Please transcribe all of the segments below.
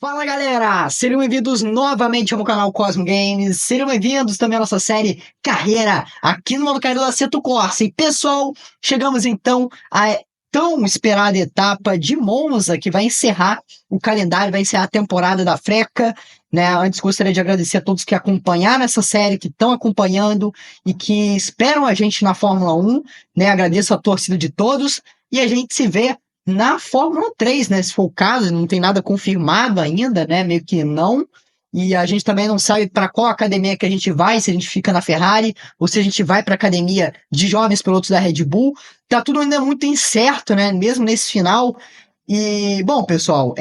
Fala galera, sejam bem-vindos novamente ao meu canal Cosmo Games, sejam bem-vindos também à nossa série Carreira aqui no Carreira da Assetto Corsa. E pessoal, chegamos então à tão esperada etapa de Monza, que vai encerrar o calendário, vai encerrar a temporada da Freca, né? Antes gostaria de agradecer a todos que acompanharam essa série, que estão acompanhando e que esperam a gente na Fórmula 1, né? Agradeço a torcida de todos e a gente se vê na Fórmula 3, né? Se for o caso, não tem nada confirmado ainda, né? Meio que não. E a gente também não sabe para qual academia que a gente vai, se a gente fica na Ferrari ou se a gente vai para a academia de jovens pilotos da Red Bull. Tá tudo ainda muito incerto, né? Mesmo nesse final. E, bom, pessoal,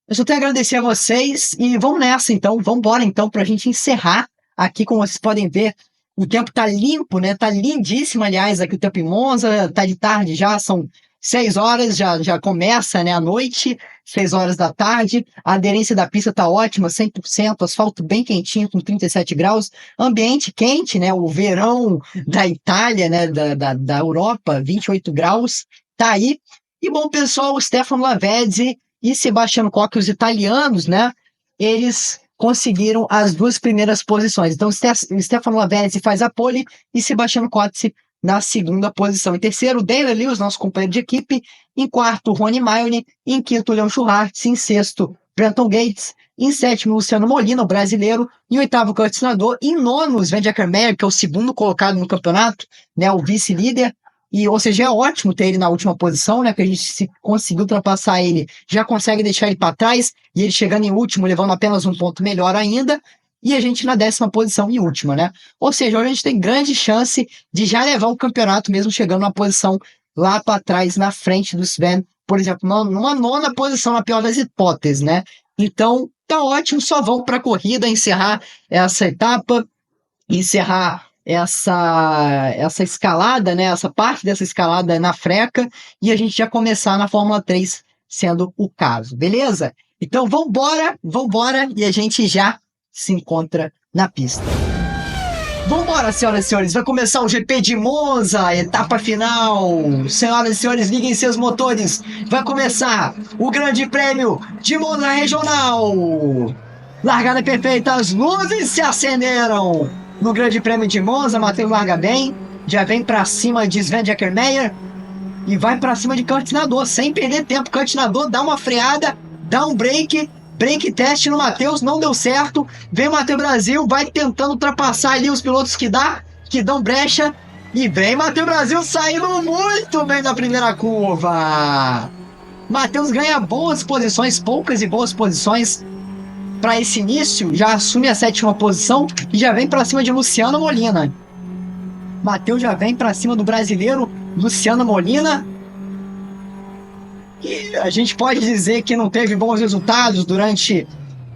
eu só tenho a agradecer a vocês e vamos nessa, então. Vamos embora, então, para a gente encerrar aqui, como vocês podem ver. O tempo tá limpo, né? Tá lindíssimo, aliás, aqui o tempo em Monza. Tá de tarde já, são 6 horas, já começa, né, a noite, 6 horas da tarde. A aderência da pista tá ótima, 100%, asfalto bem quentinho, com 37 graus. Ambiente quente, né? O verão da Itália, né? Da Europa, 28 graus. Tá aí. E bom, pessoal, o Stefano Lavezzi e Sebastiano Koch, os italianos, né? Eles conseguiram as duas primeiras posições. Então, Stefano Lavezzi faz a pole e Sebastiano Koch na segunda posição. Em terceiro, Dale Lewis, nosso companheiro de equipe. Em quarto, Rony Maione. Em quinto, Leon Schwartz. Em sexto, Brenton Gates. Em sétimo, Luciano Molina, o brasileiro. Em oitavo, Curtis Nador. Em nono, Sven Meyer, que é o segundo colocado no campeonato, né, o vice-líder. E, ou seja, é ótimo ter ele na última posição, né? Que a gente, se conseguir ultrapassar ele, já consegue deixar ele para trás, e ele chegando em último, levando apenas um ponto melhor ainda, e a gente na 10ª posição em última, né? Ou seja, hoje a gente tem grande chance de já levar o campeonato, mesmo chegando na posição lá para trás, na frente do Sven, por exemplo, numa 9ª posição, na pior das hipóteses, né? Então, tá ótimo, só vamos para a corrida, encerrar essa etapa, encerrar essa escalada, né, essa parte dessa escalada na Freca, e a gente já começar na Fórmula 3, sendo o caso, beleza? Então vambora, e a gente já se encontra na pista. Vambora, senhoras e senhores, vai começar o GP de Monza, etapa final. Senhoras e senhores, liguem seus motores, vai começar o Grande Prêmio de Monza Regional. Largada perfeita, as luzes se acenderam. No Grande Prêmio de Monza, Matheus larga bem, já vem para cima de Sven Meyer e vai para cima de Curtis Nador, sem perder tempo. Curtis Nador dá uma freada, dá um break teste no Matheus, não deu certo. Vem o Matheus Brasil, vai tentando ultrapassar ali os pilotos que dão brecha, e vem Matheus Brasil saindo muito bem na primeira curva. Matheus ganha boas posições, poucas e boas posições para esse início, já assume a 7ª posição e já vem para cima de Luciano Molina. Matheus já vem para cima do brasileiro Luciano Molina. E a gente pode dizer que não teve bons resultados durante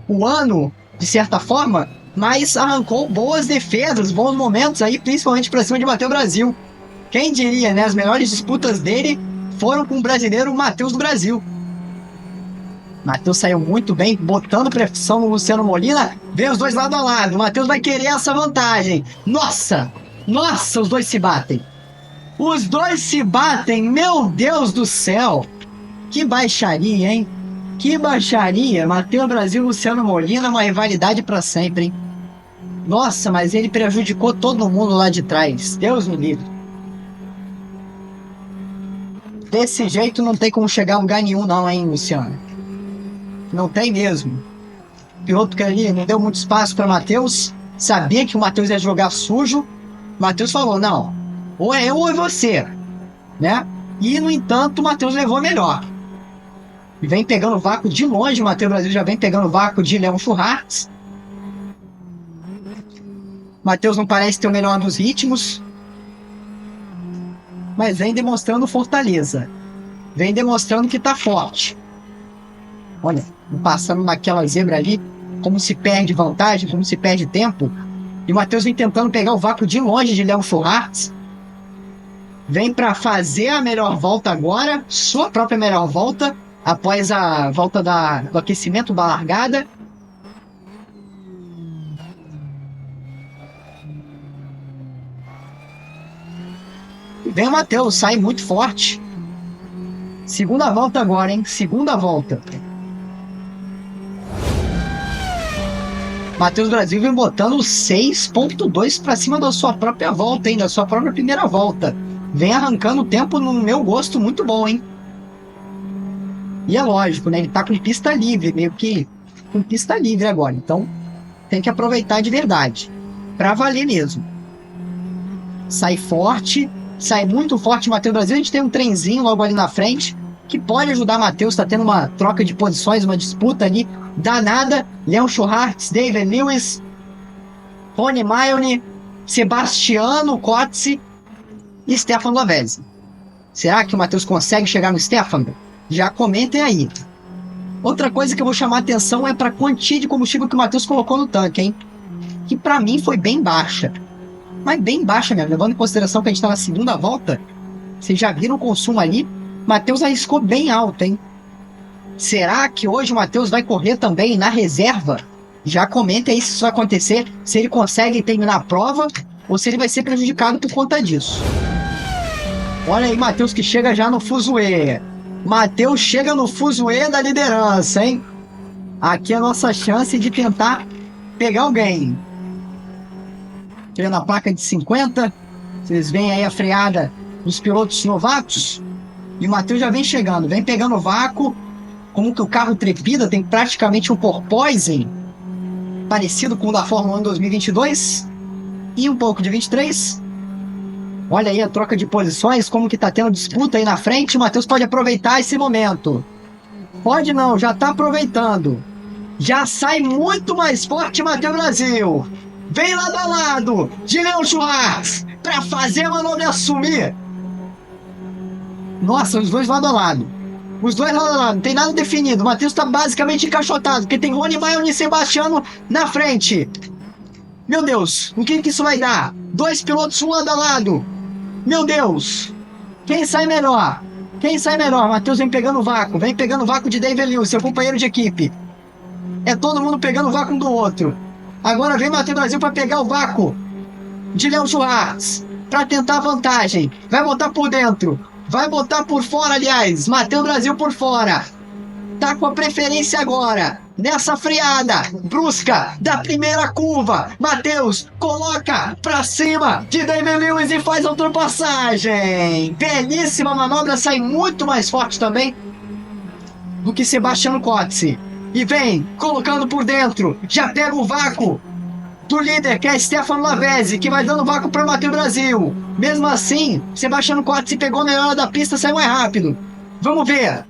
o ano, de certa forma, mas arrancou boas defesas, bons momentos aí, principalmente para cima de Matheus Brasil. Quem diria, né? As melhores disputas dele foram com o brasileiro Matheus do Brasil. Matheus saiu muito bem, botando pressão no Luciano Molina. Vem os dois lado a lado. O Matheus vai querer essa vantagem. Nossa, os dois se batem. Os dois se batem, meu Deus do céu. Que baixaria, hein? Que baixaria. Matheus Brasil e Luciano Molina, uma rivalidade para sempre, hein? Nossa, mas ele prejudicou todo mundo lá de trás. Deus me livre. Desse jeito não tem como chegar a lugar nenhum não, hein, Luciano? Não tem mesmo. O piloto que ali não deu muito espaço para Matheus. Sabia que o Matheus ia jogar sujo. Matheus falou, não, ou é eu ou é você, né? E, no entanto, o Matheus levou melhor. E vem pegando o vácuo de longe. O Matheus Brasil já vem pegando o vácuo de Leon Schwartz. Matheus não parece ter o melhor dos ritmos, mas vem demonstrando fortaleza. Vem demonstrando que tá forte. Olha, passando naquela zebra ali, como se perde vantagem, como se perde tempo. E o Matheus vem tentando pegar o vácuo de longe de Leon Schwartz. Vem para fazer a melhor volta agora, sua própria melhor volta, após a volta do aquecimento da largada. E vem o Matheus, sai muito forte. Segunda volta agora, hein? Segunda volta. Matheus Brasil vem botando 6,2 para cima da sua própria volta, hein? Da sua própria primeira volta. Vem arrancando o tempo no meu gosto muito bom, hein? E é lógico, né? Ele tá com pista livre, meio que com pista livre agora. Então, tem que aproveitar de verdade. Pra valer mesmo. Sai forte, sai muito forte o Matheus Brasil. A gente tem um trenzinho logo ali na frente, que pode ajudar o Matheus. Tá tendo uma troca de posições, uma disputa ali danada. Leon Schwartz, David Lewis, Rony Maione, Sebastiano Cozzi e Stefano Lavezzi. Será que o Matheus consegue chegar no Stefano? Já comentem aí. Outra coisa que eu vou chamar a atenção é para a quantia de combustível que o Matheus colocou no tanque, hein? Que para mim foi bem baixa. Mas bem baixa mesmo, levando em consideração que a gente está na segunda volta. Vocês já viram o consumo ali? Matheus arriscou bem alto, hein? Será que hoje o Matheus vai correr também na reserva? Já comentem aí se isso vai acontecer, se ele consegue terminar a prova ou se ele vai ser prejudicado por conta disso. Olha aí, Matheus que chega já no fuzuê. Matheus chega no fuzuê da liderança, hein? Aqui é a nossa chance de tentar pegar alguém. Tirando a placa de 50. Vocês veem aí a freada dos pilotos novatos. E o Matheus já vem chegando, vem pegando o vácuo. Como que o carro trepida, tem praticamente um porpoising. Parecido com o da Fórmula 1 2022. E um pouco de 23. Olha aí a troca de posições, como que tá tendo disputa aí na frente. O Matheus pode aproveitar esse momento. Pode não, já tá aproveitando. Já sai muito mais forte Matheus Brasil. Vem lado a lado de Leon Schwartz para fazer a manobra assumir. Nossa, os dois lado a lado. Os dois lado a lado, não tem nada definido. O Matheus tá basicamente encaixotado, porque tem Rony Maione e Sebastiano na frente. Meu Deus, o que isso vai dar? Dois pilotos um lado a lado. Meu Deus! Quem sai melhor? Quem sai melhor? Matheus vem pegando o vácuo. Vem pegando o vácuo de David Lewis, seu companheiro de equipe. É todo mundo pegando o vácuo um do outro. Agora vem Matheus Brasil para pegar o vácuo de Leon Schwartz. Para tentar a vantagem. Vai botar por dentro. Vai botar por fora, aliás. Matheus Brasil por fora. Tá com a preferência agora. Nessa freada brusca da primeira curva, Matheus coloca pra cima de David Lewis e faz a ultrapassagem. Belíssima manobra, sai muito mais forte também do que Sebastiano Cozzi. E vem colocando por dentro, já pega o vácuo do líder, que é Stefano Lavezzi, que vai dando vácuo para Matheus Brasil. Mesmo assim, Sebastiano Cozzi pegou na hora da pista, saiu mais rápido. Vamos ver.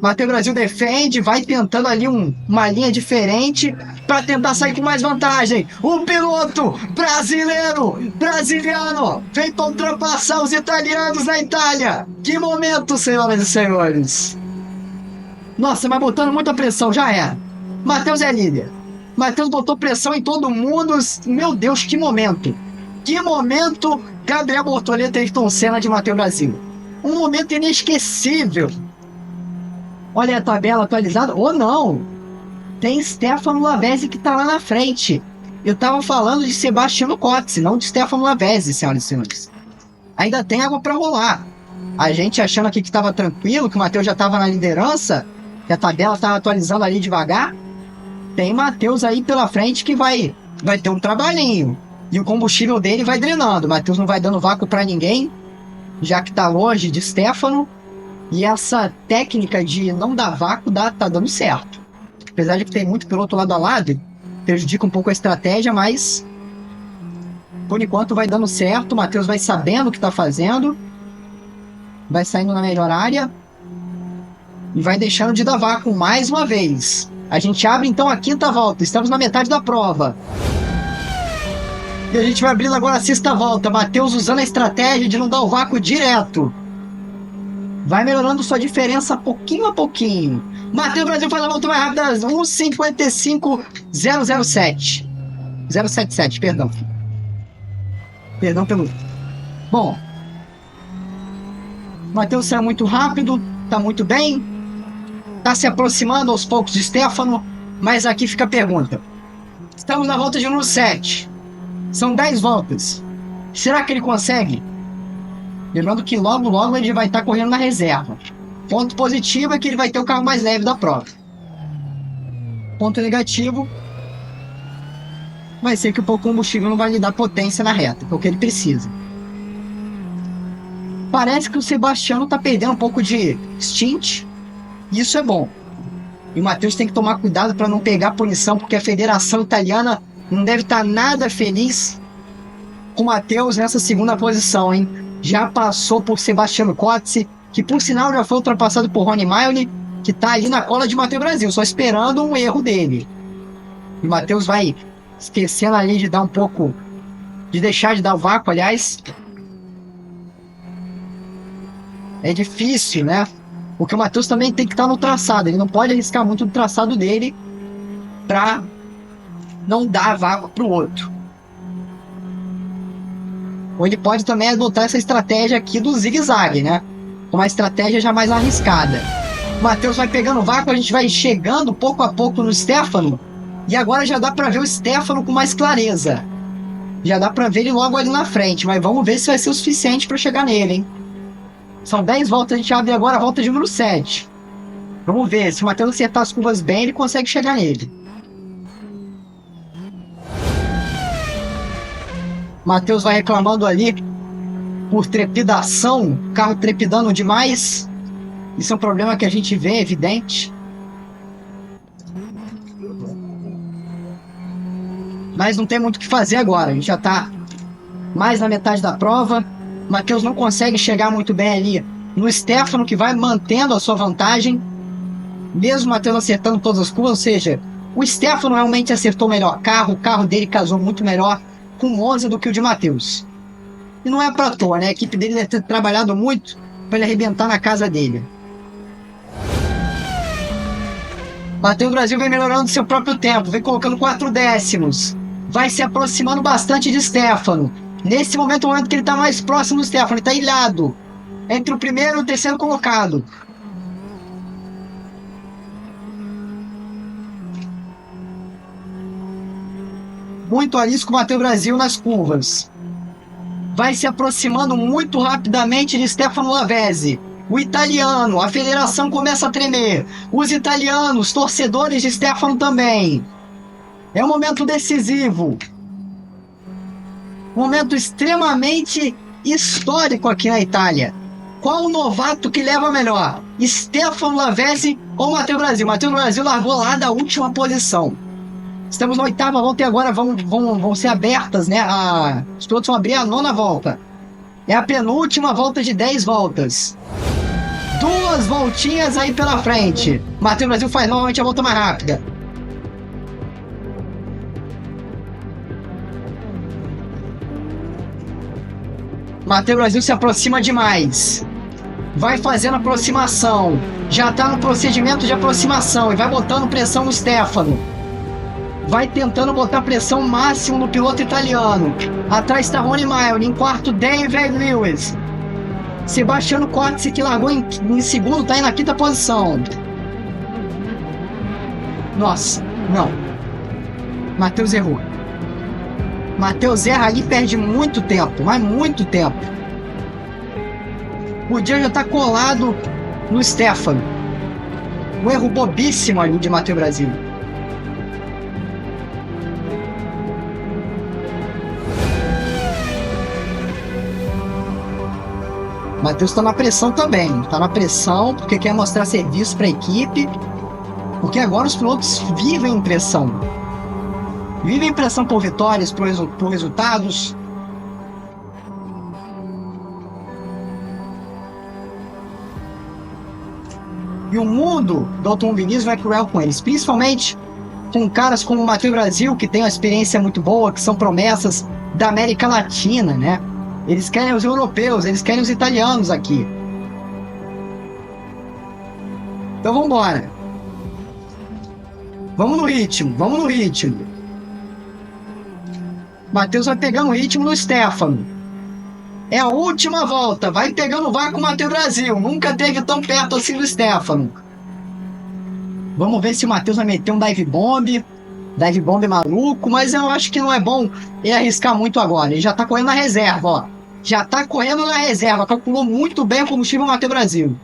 Matheus Brasil defende, vai tentando ali uma linha diferente para tentar sair com mais vantagem. O piloto brasiliano, vem para ultrapassar os italianos na Itália. Que momento, senhoras e senhores. Nossa, mas botando muita pressão, já é. Matheus é líder. Matheus botou pressão em todo mundo. Meu Deus, que momento. Que momento, Gabriel Bortoleto e Ayrton Senna de Matheus Brasil. Um momento inesquecível. Olha a tabela atualizada. Ou não. Tem Stefano Lavezzi que tá lá na frente. Eu tava falando de Sebastiano Cozzi, não de Stefano Lavezzi, senhoras e senhores. Ainda tem água para rolar. A gente achando aqui que tava tranquilo, que o Matheus já tava na liderança, que a tabela tava atualizando ali devagar. Tem Matheus aí pela frente que vai ter um trabalhinho. E o combustível dele vai drenando. O Matheus não vai dando vácuo para ninguém, já que tá longe de Stefano. E essa técnica de não dar vácuo tá dando certo. Apesar de que tem muito piloto lado a lado, prejudica um pouco a estratégia, mas por enquanto vai dando certo. O Matheus vai sabendo o que tá fazendo. Vai saindo na melhor área. E vai deixando de dar vácuo mais uma vez. A gente abre então a quinta volta. Estamos na metade da prova. E a gente vai abrindo agora a sexta volta. Matheus usando a estratégia de não dar o vácuo direto. Vai melhorando sua diferença pouquinho a pouquinho. Matheus Brasil faz a volta mais rápida. 1:55.007. 077, perdão. Perdão pelo... Bom. Matheus saiu muito rápido. Tá muito bem. Tá se aproximando aos poucos de Stefano. Mas aqui fica a pergunta. Estamos na volta de número 7. São 10 voltas. Será que ele consegue? Lembrando que logo, logo ele vai estar correndo na reserva. Ponto positivo é que ele vai ter o carro mais leve da prova. Ponto negativo vai ser que o pouco combustível não vai lhe dar potência na reta, que é o que ele precisa. Parece que o Sebastiano tá perdendo um pouco de stint, e isso é bom. E o Matheus tem que tomar cuidado para não pegar punição, porque a Federação Italiana não deve estar nada feliz com o Matheus nessa segunda posição, hein? Já passou por Sebastiano Cozzi, que por sinal já foi ultrapassado por Rony Maioli, que tá ali na cola de Matheus Brasil, só esperando um erro dele. E o Matheus vai esquecendo ali de dar um pouco, de deixar de dar o vácuo, aliás. É difícil, né? Porque o Matheus também tem que estar no traçado, ele não pode arriscar muito no traçado dele para não dar vácuo para o outro. Ou ele pode também adotar essa estratégia aqui do zigue-zague, né? Uma estratégia já mais arriscada. O Matheus vai pegando vácuo, a gente vai chegando pouco a pouco no Stefano. E agora já dá para ver o Stefano com mais clareza. Já dá para ver ele logo ali na frente, mas vamos ver se vai ser o suficiente para chegar nele, hein? São 10 voltas, a gente abre agora a volta de número 7. Vamos ver, se o Matheus acertar as curvas bem, ele consegue chegar nele. Matheus vai reclamando ali por trepidação, carro trepidando demais. Isso é um problema que a gente vê, evidente. Mas não tem muito o que fazer agora, a gente já está mais na metade da prova. O Matheus não consegue chegar muito bem ali no Stefano, que vai mantendo a sua vantagem, mesmo o Matheus acertando todas as curvas. Ou seja, o Stefano realmente acertou melhor carro, o carro dele casou muito melhor com o Monza do que o de Matheus. E não é pra toa, né? A equipe dele deve ter trabalhado muito para ele arrebentar na casa dele. Matheus Brasil vem melhorando seu próprio tempo, vem colocando 4 décimos, vai se aproximando bastante de Stefano. Nesse momento é o momento que ele está mais próximo do Stefano, ele está ilhado entre o primeiro e o terceiro colocado. Muito arisco o Matheus Brasil nas curvas. Vai se aproximando muito rapidamente de Stefano Lavezzi. O italiano, a federação começa a tremer. Os italianos, torcedores de Stefano também. É um momento decisivo. Um momento extremamente histórico aqui na Itália. Qual o novato que leva melhor? Stefano Lavezzi ou Matheus Brasil? Matheus Brasil largou lá da última posição. Estamos na 8ª volta e agora vão ser abertas, né? Os pilotos vão abrir a 9ª volta. É a penúltima volta de 10 voltas. 2 voltinhas aí pela frente. Matheus Brasil faz novamente a volta mais rápida. Matheus Brasil se aproxima demais. Vai fazendo aproximação. Já está no procedimento de aproximação e vai botando pressão no Stefano. Vai tentando botar pressão máxima no piloto italiano. Atrás está Rony Maioli, em quarto David Lewis. Sebastiano Cozzi, que largou em segundo, está aí na 5ª posição. Nossa, não. Matheus errou. Matheus erra ali e perde muito tempo, mas muito tempo. O dia já está colado no Stefano. Um erro bobíssimo ali de Matheus Brasil. Matheus está na pressão também. Está na pressão porque quer mostrar serviço para a equipe. Porque agora os pilotos vivem em pressão. Vivem em pressão por vitórias, por resultados. E o mundo do automobilismo é cruel com eles. Principalmente com caras como o Matheus Brasil, que tem uma experiência muito boa, que são promessas da América Latina, né? Eles querem os europeus, eles querem os italianos aqui. Então vamos embora. Vamos no ritmo, vamos no ritmo. Matheus vai pegando o ritmo no Stefano. É a última volta, vai pegando o vácuo o Matheus Brasil. Nunca teve tão perto assim do Stefano. Vamos ver se o Matheus vai meter um dive bomb. Dive bomb maluco, mas eu acho que não é bom ele arriscar muito agora. Ele já tá correndo na reserva, ó. Já tá correndo na reserva, calculou muito bem o combustível Matheus Brasil.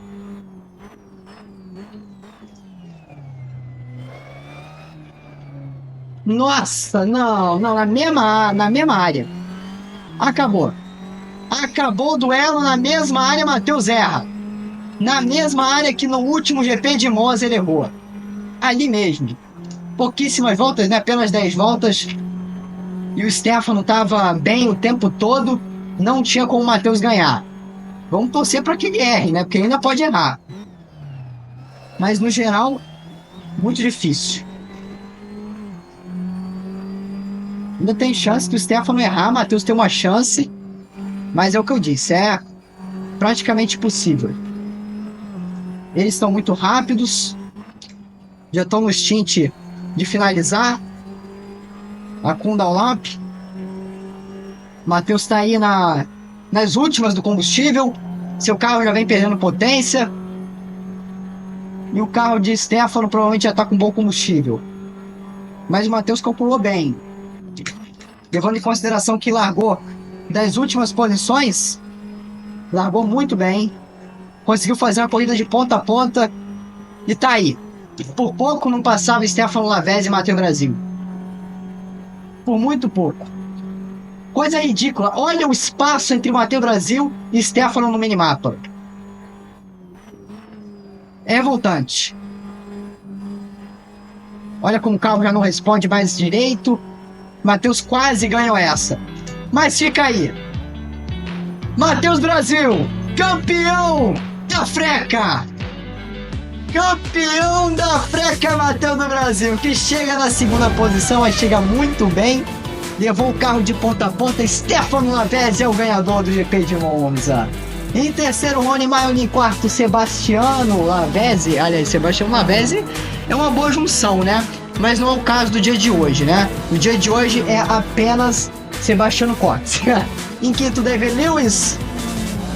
Nossa, não, não, na mesma área. Acabou. Acabou o duelo na mesma área, Matheus erra. Na mesma área que no último GP de Monza ele errou. Ali mesmo. Pouquíssimas voltas, né? Apenas 10 voltas. E o Stefano estava bem o tempo todo. Não tinha como o Matheus ganhar. Vamos torcer para que ele erre, né? Porque ele ainda pode errar. Mas no geral, muito difícil. Ainda tem chance do Stefano errar, Matheus tem uma chance. Mas é o que eu disse, é praticamente impossível. Eles estão muito rápidos. Já estão no stint de finalizar. A Kundalap. Matheus está aí nas últimas do combustível. Seu carro já vem perdendo potência. E o carro de Stefano provavelmente já está com bom combustível. Mas o Matheus calculou bem. Levando em consideração que largou das últimas posições. Largou muito bem. Conseguiu fazer uma corrida de ponta a ponta. E tá aí. Por pouco não passava Stefano Lavezzi e Matheus Brasil. Por muito pouco. Coisa ridícula. Olha o espaço entre Matheus Brasil e Stefano no minimapa. É revoltante. Olha como o carro já não responde mais direito. Matheus quase ganhou essa. Mas fica aí. Matheus Brasil, campeão da Freca. Campeão da Freca, Matheus do Brasil, que chega na segunda posição, mas chega muito bem. Levou o carro de ponta a ponta. Stefano Lavezzi é o ganhador do GP de Monza. Em terceiro, Rony Maioni. Em quarto, Sebastiano Lavezzi. Aliás, Sebastiano Lavezzi é uma boa junção, né? Mas não é o caso do dia de hoje, né? O dia de hoje é apenas Sebastiano Cox. Em quinto, David Lewis,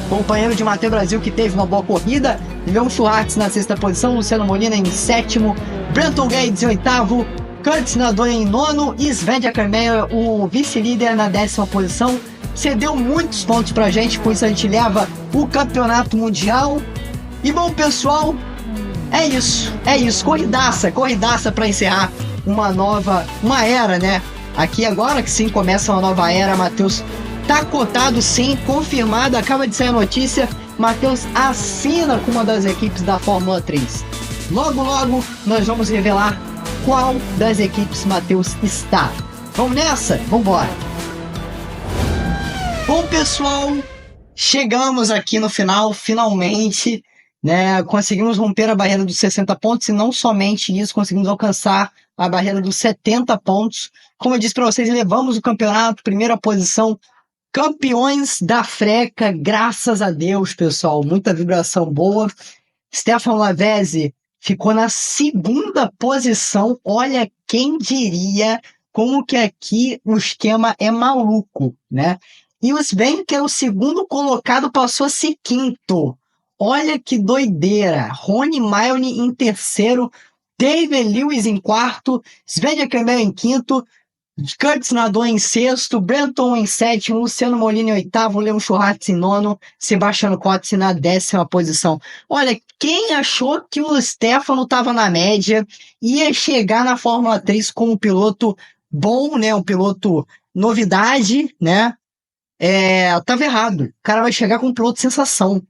companheiro de Matheus Brasil, que teve uma boa corrida. Leon Schwartz na sexta posição, Luciano Molina em sétimo, Brenton Gates em oitavo, Curtis Nadon em nono e Sven Jarkemeier, o vice-líder, na décima posição. Cedeu muitos pontos pra gente, com isso a gente leva o campeonato mundial. E bom, pessoal, é isso, corridaça pra encerrar uma era, né? Aqui agora que sim começa uma nova era, Matheus tá cotado sim, confirmado, acaba de sair a notícia, Matheus assina com uma das equipes da Fórmula 3. Logo, logo, nós vamos revelar qual das equipes Matheus está. Vamos nessa? Vambora! Bom, pessoal, chegamos aqui no final, finalmente, né? Conseguimos romper a barreira dos 60 pontos e não somente isso, conseguimos alcançar a barreira dos 70 pontos. Como eu disse para vocês, levamos o campeonato, primeira posição, campeões da Freca, graças a Deus, pessoal, muita vibração boa. Stefano Lavezzi ficou na segunda posição, olha, quem diria como que aqui o esquema é maluco, né? E o Sven, que é o segundo colocado, passou a ser quinto. Olha que doideira. Rony Maioni em terceiro, David Lewis em quarto, Sven Jarkemeier em quinto, Curtis Nadon em sexto, Brenton em sétimo, Luciano Molina em oitavo, Leon Schwartz em nono, Sebastiano Cox na décima posição. Olha, quem achou que o Stefano estava na média, ia chegar na Fórmula 3 como um piloto bom, né? Um piloto novidade, né? Tava errado. O cara vai chegar com um piloto sensação.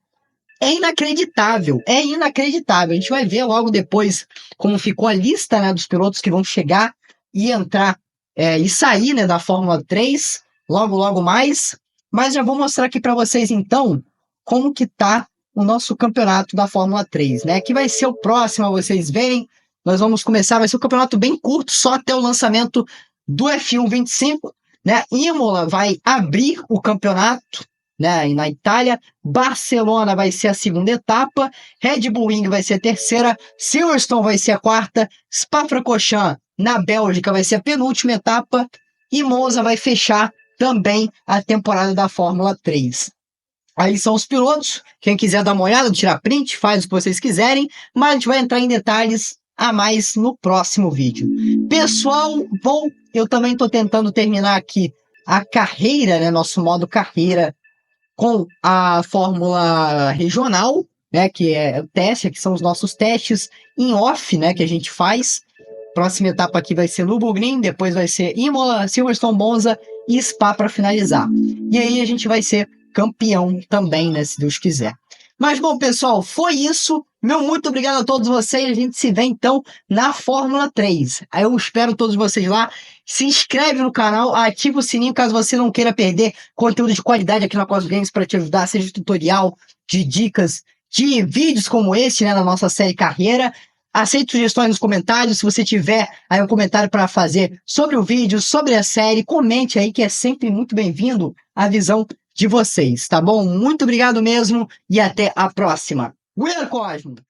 É inacreditável. A gente vai ver logo depois como ficou a lista, né, dos pilotos que vão chegar e entrar e sair, né, da Fórmula 3 logo mais. Mas já vou mostrar aqui para vocês então como que tá o nosso campeonato da Fórmula 3, né? Que vai ser o próximo, vocês verem. Nós vamos começar, vai ser um campeonato bem curto, só até o lançamento do F1 25, né? Imola vai abrir o campeonato, né, na Itália. Barcelona vai ser a segunda etapa, Red Bull Ring vai ser a terceira, Silverstone vai ser a quarta, Spa-Francorchamps na Bélgica vai ser a penúltima etapa e Monza vai fechar também a temporada da Fórmula 3. Aí são os pilotos, quem quiser dar uma olhada, tirar print, faz o que vocês quiserem, mas a gente vai entrar em detalhes a mais no próximo vídeo. Pessoal, bom, eu também estou tentando terminar aqui a carreira, né, nosso modo carreira, com a Fórmula Regional, né, que é o teste, que são os nossos testes em off, né, que a gente faz. Próxima etapa aqui vai ser Nürburgring, depois vai ser Imola, Silverstone, Monza e Spa para finalizar. E aí a gente vai ser campeão também, né, se Deus quiser. Mas bom, pessoal, foi isso. Meu muito obrigado a todos vocês. A gente se vê então na Fórmula 3. Aí eu espero todos vocês lá. Se inscreve no canal, ativa o sininho caso você não queira perder conteúdo de qualidade aqui na Cosmos Games para te ajudar, seja de tutorial, de dicas, de vídeos como esse, né, na nossa série Carreira. Aceito sugestões nos comentários. Se você tiver aí um comentário para fazer sobre o vídeo, sobre a série, comente aí que é sempre muito bem-vindo a visão de vocês, tá bom? Muito obrigado mesmo e até a próxima. We are Cosmo!